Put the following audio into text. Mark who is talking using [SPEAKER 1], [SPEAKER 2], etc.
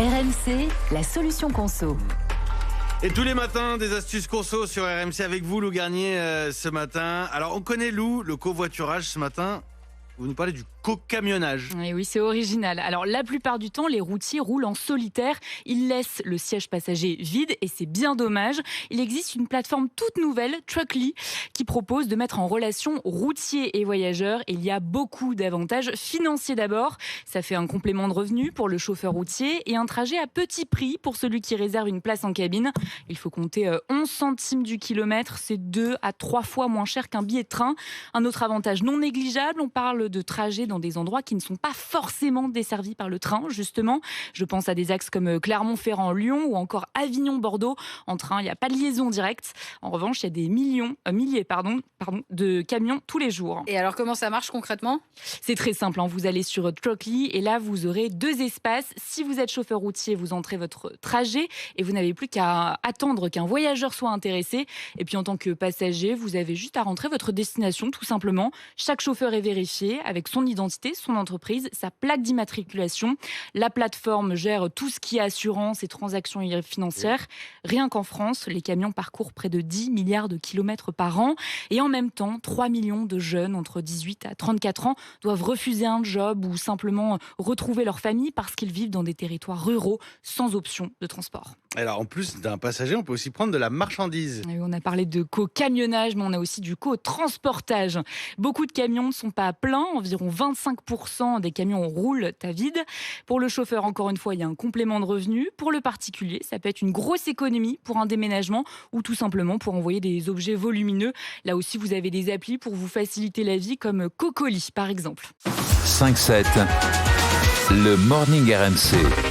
[SPEAKER 1] RMC, la solution conso.
[SPEAKER 2] Et tous les matins, des astuces conso sur RMC avec vous, Lou Garnier, ce matin. Alors, on connaît Lou, le covoiturage ce matin. Vous nous parlez du co-camionnage.
[SPEAKER 3] Et oui, c'est original. Alors, la plupart du temps, les routiers roulent en solitaire. Ils laissent le siège passager vide et c'est bien dommage. Il existe une plateforme toute nouvelle, Truckly, qui propose de mettre en relation routiers et voyageurs. Et il y a beaucoup d'avantages financiers d'abord. Ça fait un complément de revenu pour le chauffeur routier et un trajet à petit prix pour celui qui réserve une place en cabine. Il faut compter 11 centimes du kilomètre. C'est 2 à 3 fois moins cher qu'un billet de train. Un autre avantage non négligeable, on parle de trajets dans des endroits qui ne sont pas forcément desservis par le train, justement. Je pense à des axes comme Clermont-Ferrand-Lyon ou encore Avignon-Bordeaux. En train, il n'y a pas de liaison directe. En revanche, il y a des milliers de camions tous les jours.
[SPEAKER 4] Et alors, comment ça marche concrètement ?
[SPEAKER 3] C'est très simple, vous allez sur Truckly et là, vous aurez 2 espaces. Si vous êtes chauffeur routier, vous entrez votre trajet et vous n'avez plus qu'à attendre qu'un voyageur soit intéressé. Et puis, en tant que passager, vous avez juste à rentrer votre destination, tout simplement. Chaque chauffeur est vérifié avec son identité, son entreprise, sa plaque d'immatriculation. La plateforme gère tout ce qui est assurance et transactions financières. Rien qu'en France, les camions parcourent près de 10 milliards de kilomètres par an. Et en même temps, 3 millions de jeunes entre 18 à 34 ans doivent refuser un job ou simplement retrouver leur famille parce qu'ils vivent dans des territoires ruraux sans option de transport.
[SPEAKER 2] Alors, en plus d'un passager, on peut aussi prendre de la marchandise.
[SPEAKER 3] Et on a parlé de co-camionnage, mais on a aussi du co-transportage. Beaucoup de camions ne sont pas pleins. Environ 25% des camions roulent à vide. Pour le chauffeur, encore une fois, il y a un complément de revenu. Pour le particulier, ça peut être une grosse économie pour un déménagement ou tout simplement pour envoyer des objets volumineux. Là aussi, vous avez des applis pour vous faciliter la vie, comme Cocoli, par exemple.
[SPEAKER 5] 5-7, le Morning RMC.